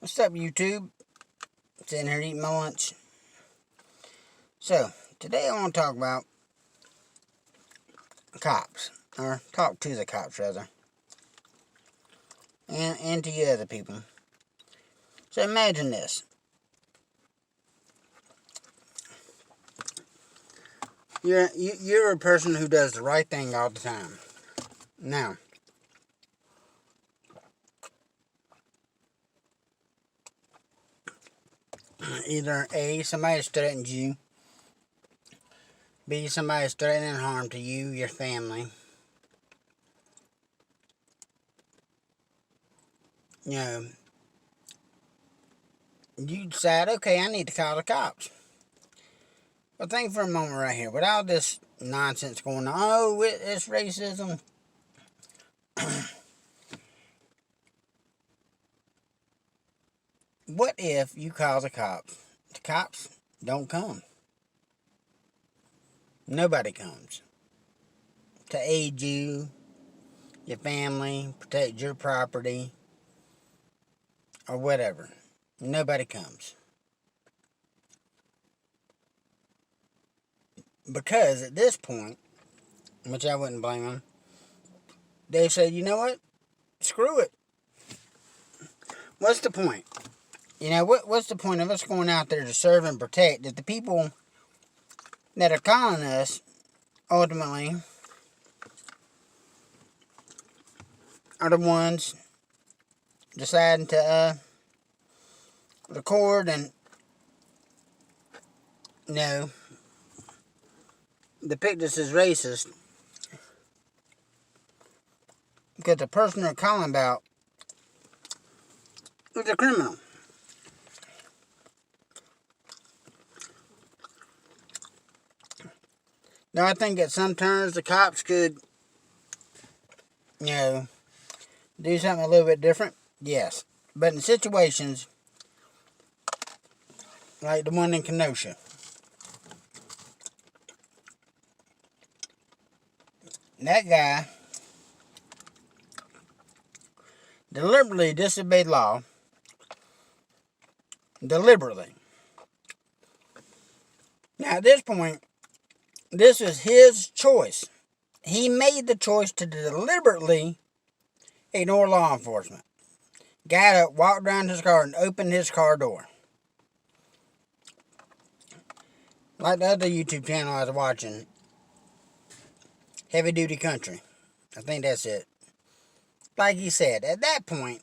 What's up, YouTube? Sitting here eating my lunch. So, today I want to talk about cops, or talk to the cops, rather, and to you other people. So, imagine this. You're a person who does the right thing all the time. Now, either A, somebody's threatened you, B, somebody's threatening harm to you, your family. You know, you decide, okay, I need to call the cops. Well, think for a moment right here. With all this nonsense going on, oh, it's racism. What if you call the cops? The cops don't come. Nobody comes to aid you, your family, protect your property, or whatever. Nobody comes. Because at this point, which I wouldn't blame them, they said, you know what? Screw it. What's the point? You know, what's the point of us going out there to serve and protect if the people that are calling us ultimately are the ones deciding to record and, you know, depict us as racist because the person they're calling about is a criminal. Now, I think at some turns the cops could, you know, do something a little bit different. Yes. But in situations like the one in Kenosha, that guy deliberately disobeyed law. Deliberately. Now, at this point, this was his choice. He made the choice to deliberately ignore law enforcement. Got up, walked around his car, and opened his car door. Like the other YouTube channel I was watching, Heavy Duty Country. I think that's it. Like he said, at that point,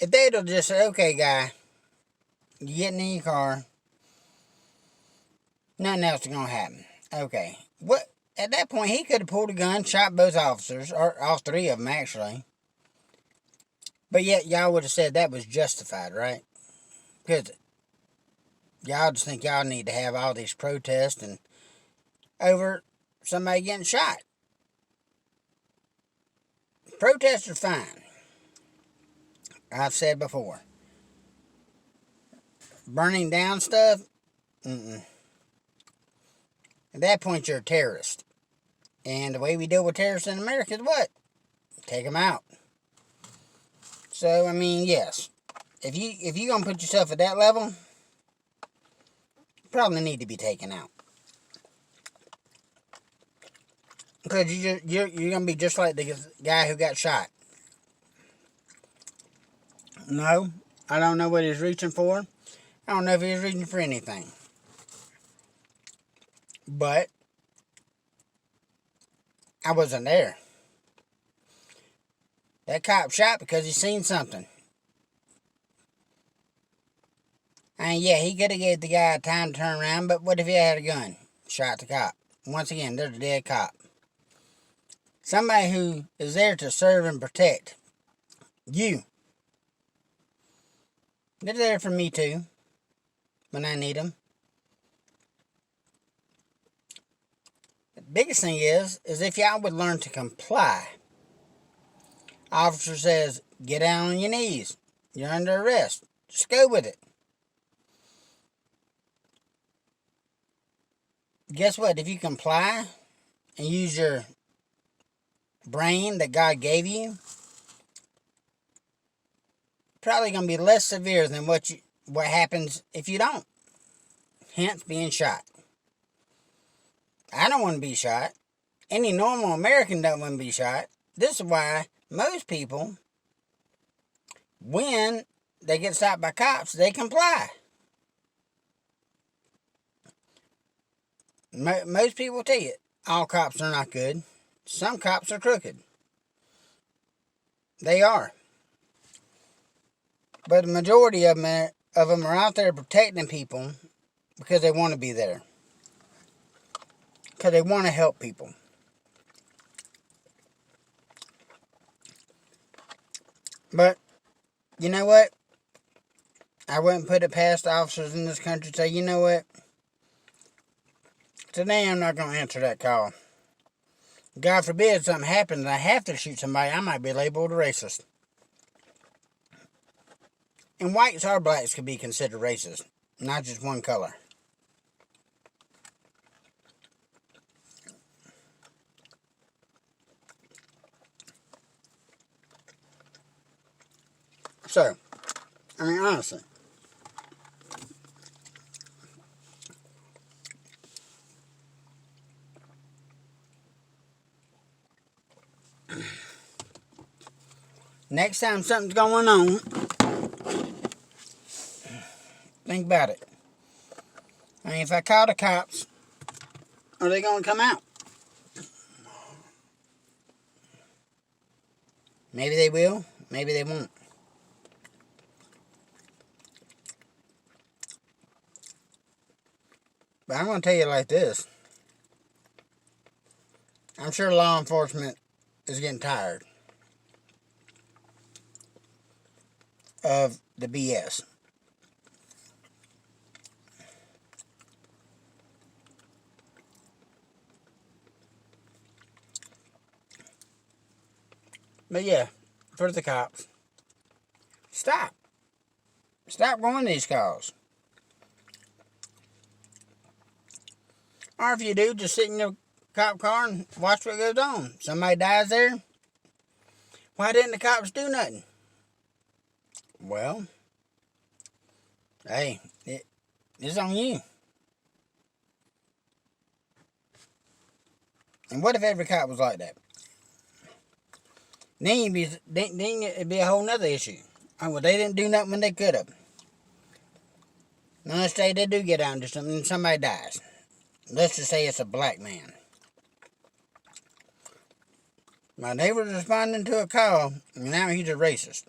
if they'd have just said, okay, guy, you getting in your car, nothing else is going to happen. Okay. What? At that point, he could have pulled a gun, shot both officers, or all three of them, actually. But yet, y'all would have said that was justified, right? Because y'all just think y'all need to have all these protests and over somebody getting shot. Protests are fine. I've said before. Burning down stuff? Mm-mm. At that point, you're a terrorist. And the way we deal with terrorists in America is what? Take them out. So, I mean, yes. If you're going to put yourself at that level, you probably need to be taken out. Because you're going to be just like the guy who got shot. No, I don't know what he's reaching for. I don't know if he's reaching for anything. But I wasn't there. That cop shot because he seen something. And yeah, he could have gave the guy time to turn around, but what if he had a gun? Shot the cop. Once again, there's a dead cop. Somebody who is there to serve and protect you. They're there for me too, when I need them. The biggest thing is if y'all would learn to comply. Officer says, get down on your knees. You're under arrest. Just go with it. Guess what? If you comply and use your brain that God gave you, probably going to be less severe than what happens if you don't. Hence being shot. I don't want to be shot. Any normal American don't want to be shot. This is why most people, when they get stopped by cops, they comply. Most people tell you, all cops are not good. Some cops are crooked. They are. But the majority of them are out there protecting people because they want to be there. Because they want to help people. But, you know what? I wouldn't put it past officers in this country to say, you know what? Today I'm not going to answer that call. God forbid something happens and I have to shoot somebody, I might be labeled a racist. And whites or blacks could be considered racist, not just one color. So, I mean, honestly. Next time something's going on, think about it. I mean, if I call the cops, are they going to come out? Maybe they will, maybe they won't. But I'm going to tell you like this. I'm sure law enforcement is getting tired of the BS. But yeah, for the cops, stop. Stop going these calls. Or if you do, just sit in your cop car and watch what goes on. Somebody dies there. Why didn't the cops do nothing? Well, hey, it's on you. And what if every cop was like that? Then it'd be a whole nother issue. Oh, well, they didn't do nothing when they could have. Now, let's say they do get out and do something and somebody dies. Let's just say it's a black man. My neighbor's responding to a call, and now he's a racist.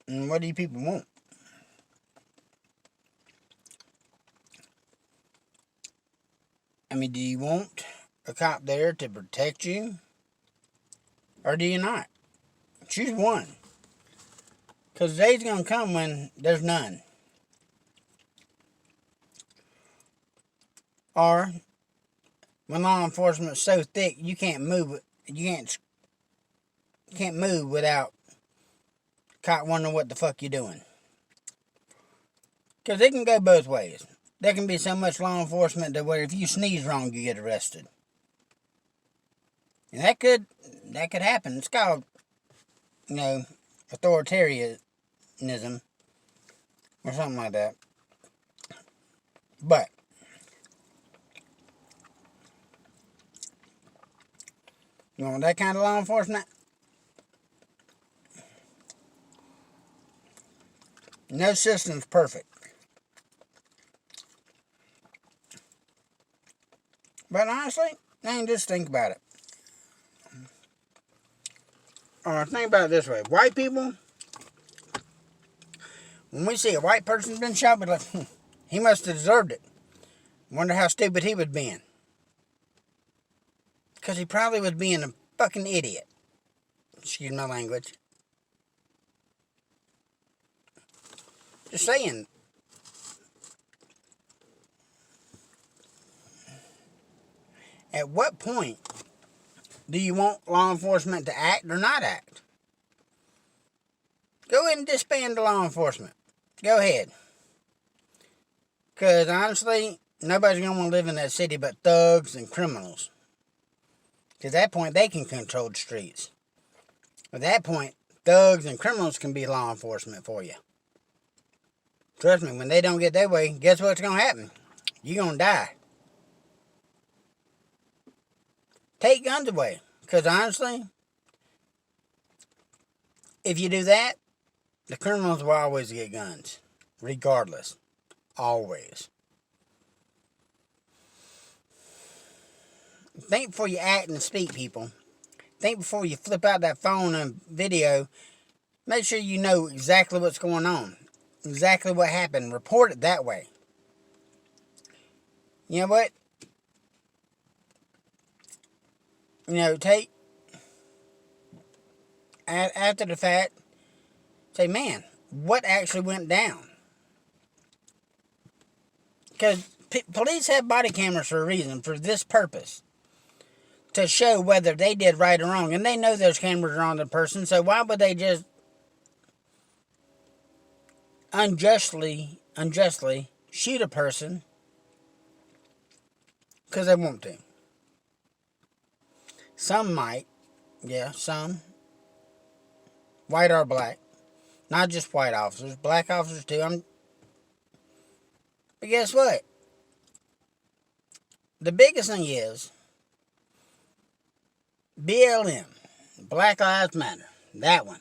And what do you people want? I mean, do you want a cop there to protect you? Or do you not? Choose one. Because the day's going to come when there's none. Or when law enforcement's so thick you can't move. You can't move without cop wondering what the fuck you're doing. Because it can go both ways. There can be so much law enforcement that where if you sneeze wrong, you get arrested. And that could happen. It's called, authoritarianism or something like that. But you want that kind of law enforcement? No system's perfect. But honestly, just think about it. Or think about it this way. White people, when we see a white person's been shot, we're like, he must have deserved it. Wonder how stupid he was being. Because he probably was being a fucking idiot. Excuse my language. Just saying. At what point do you want law enforcement to act or not act? Go ahead and disband the law enforcement. Go ahead. Because honestly, nobody's going to want to live in that city but thugs and criminals. Because at that point, they can control the streets. At that point, thugs and criminals can be law enforcement for you. Trust me, when they don't get their way, guess what's going to happen? You're going to die. Take guns away. Because honestly, if you do that, the criminals will always get guns. Regardless. Always. Think before you act and speak, people. Think before you flip out that phone and video. Make sure you know exactly what's going on. Exactly what happened. Report it that way. You know what? Take after the fact, say, man, what actually went down? Because police have body cameras for a reason, for this purpose. To show whether they did right or wrong. And they know those cameras are on the person, so why would they just unjustly shoot a person? Because they want to. Some might. Yeah, some. White or black. Not just white officers. Black officers too. But guess what? The biggest thing is BLM. Black Lives Matter. That one.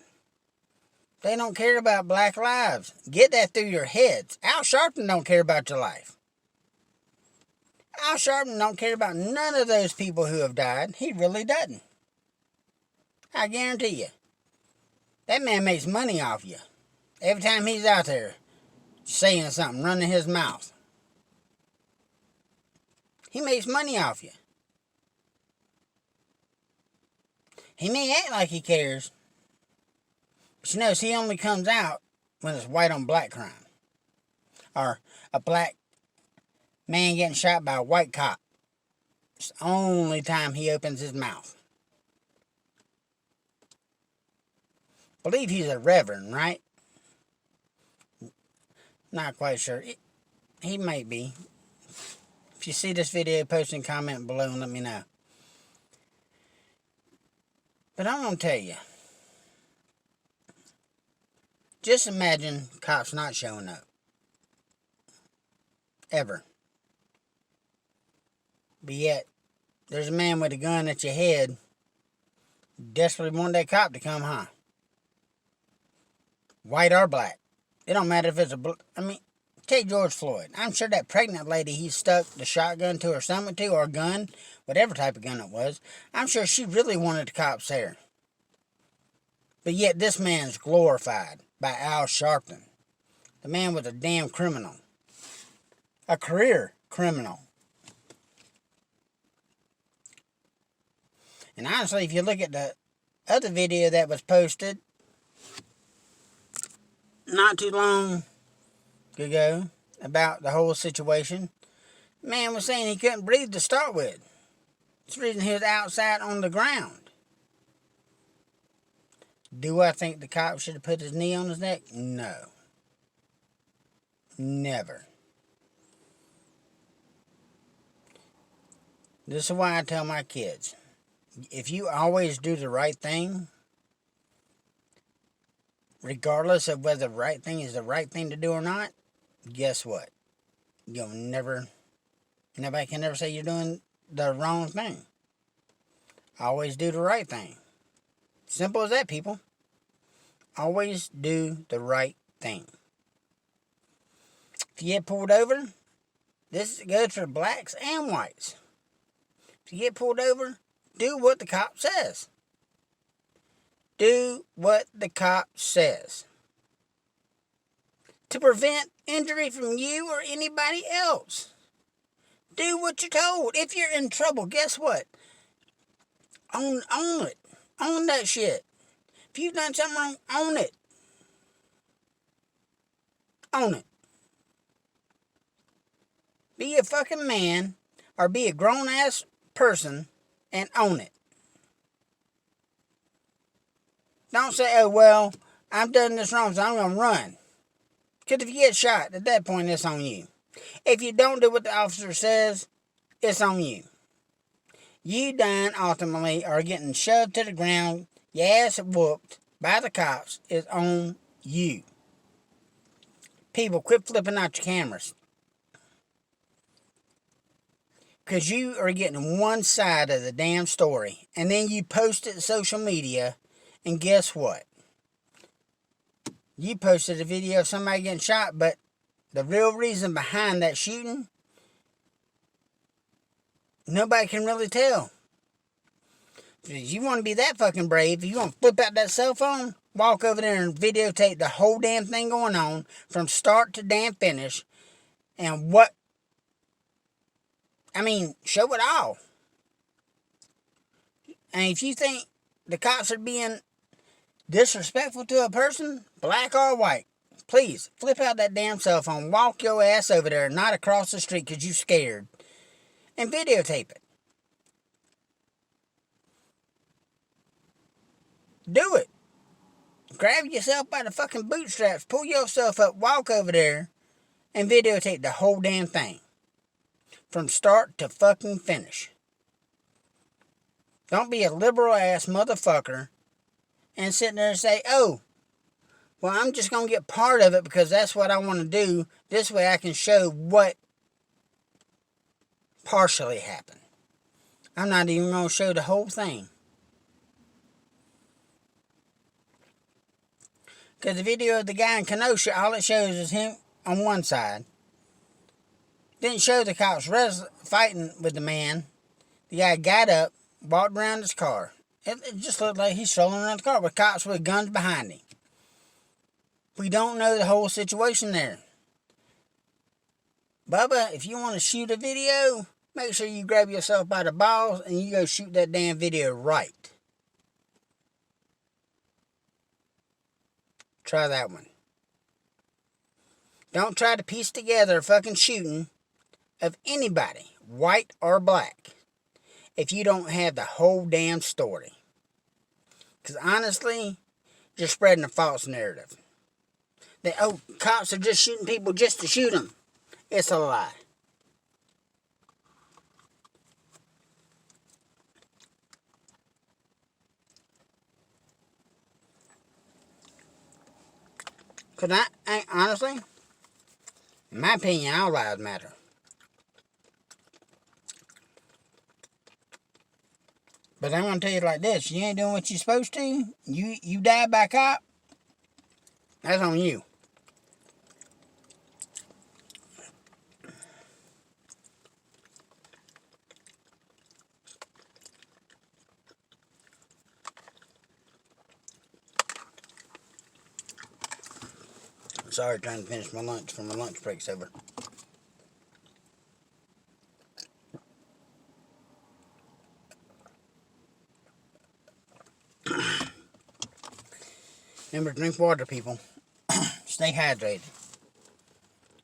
They don't care about black lives. Get that through your heads. Al Sharpton don't care about your life. Al Sharpton don't care about none of those people who have died. He really doesn't. I guarantee you. That man makes money off you. Every time he's out there saying something, running his mouth. He makes money off you. He may act like he cares. But you notice he only comes out when it's white on black crime. Or a black man getting shot by a white cop. It's the only time he opens his mouth. I believe he's a reverend, right? Not quite sure. He might be. If you see this video, post and comment below and let me know. But I'm going to tell you. Just imagine cops not showing up. Ever. But yet, there's a man with a gun at your head desperately want that cop to come, huh? White or black. It don't matter if it's take George Floyd. I'm sure that pregnant lady he stuck the shotgun to her stomach to, or a gun, whatever type of gun it was, I'm sure she really wanted the cops there. But yet this man's glorified by Al Sharpton. The man was a damn criminal. A career criminal. And honestly, if you look at the other video that was posted not too long ago about the whole situation, the man was saying he couldn't breathe to start with. That's the reason he was outside on the ground. Do I think the cop should have put his knee on his neck? No. Never. This is why I tell my kids, if you always do the right thing, regardless of whether the right thing is the right thing to do or not, guess what? Nobody can never say you're doing the wrong thing. Always do the right thing. Simple as that, people. Always do the right thing. If you get pulled over, this goes for blacks and whites. If you get pulled over, do what the cop says. Do what the cop says. To prevent injury from you or anybody else. Do what you're told. If you're in trouble, guess what? Own it. Own that shit. If you've done something wrong, own it. Own it. Be a fucking man or be a grown-ass person and own it. Don't say, oh, well, I've done this wrong, so I'm going to run. Because if you get shot, at that point, it's on you. If you don't do what the officer says, it's on you. You done ultimately are getting shoved to the ground, your ass whooped by the cops is on you. People, quit flipping out your cameras. Because you are getting one side of the damn story. And then you post it to social media. And guess what? You posted a video of somebody getting shot. But the real reason behind that shooting, nobody can really tell. If you want to be that fucking brave, if you want to flip out that cell phone, walk over there and videotape the whole damn thing going on from start to damn finish. And what... I mean, show it all. And if you think the cops are being disrespectful to a person, black or white, please flip out that damn cell phone, walk your ass over there, not across the street because you scared, and videotape it. Do it. Grab yourself by the fucking bootstraps, pull yourself up, walk over there, and videotape the whole damn thing. From start to fucking finish. Don't be a liberal ass motherfucker and sit there and say, oh, well, I'm just going to get part of it because that's what I want to do. This way I can show what partially happened. I'm not even going to show the whole thing. Because the video of the guy in Kenosha, all it shows is him on one side. Didn't show the cops fighting with the man. The guy got up, walked around his car. It just looked like he's strolling around the car with cops with guns behind him. We don't know the whole situation there. Bubba, if you want to shoot a video, make sure you grab yourself by the balls and you go shoot that damn video right. Try that one. Don't try to piece together a fucking shooting of anybody, white or black, if you don't have the whole damn story. Because honestly, you're spreading a false narrative. That, oh, cops are just shooting people just to shoot them. It's a lie. Because honestly, in my opinion, all lives matter. But I'm going to tell you like this. You ain't doing what you're supposed to. You die by cop. That's on you. Sorry, trying to finish my lunch for my lunch break's over. Remember to drink water, people. Stay hydrated.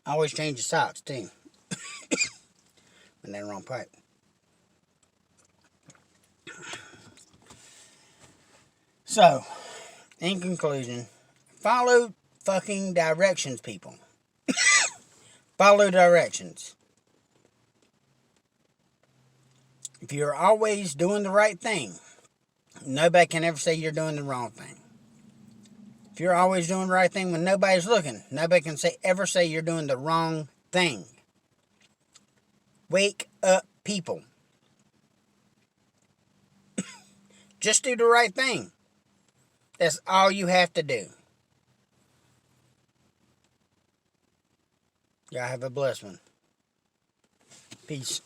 Always change your socks, too. When they're in the wrong pipe. So, in conclusion, follow fucking directions, people. Follow directions. If you're always doing the right thing, nobody can ever say you're doing the wrong thing. If you're always doing the right thing when nobody's looking, nobody can ever say you're doing the wrong thing. Wake up, people. Just do the right thing. That's all you have to do. Y'all have a blessed one. Peace.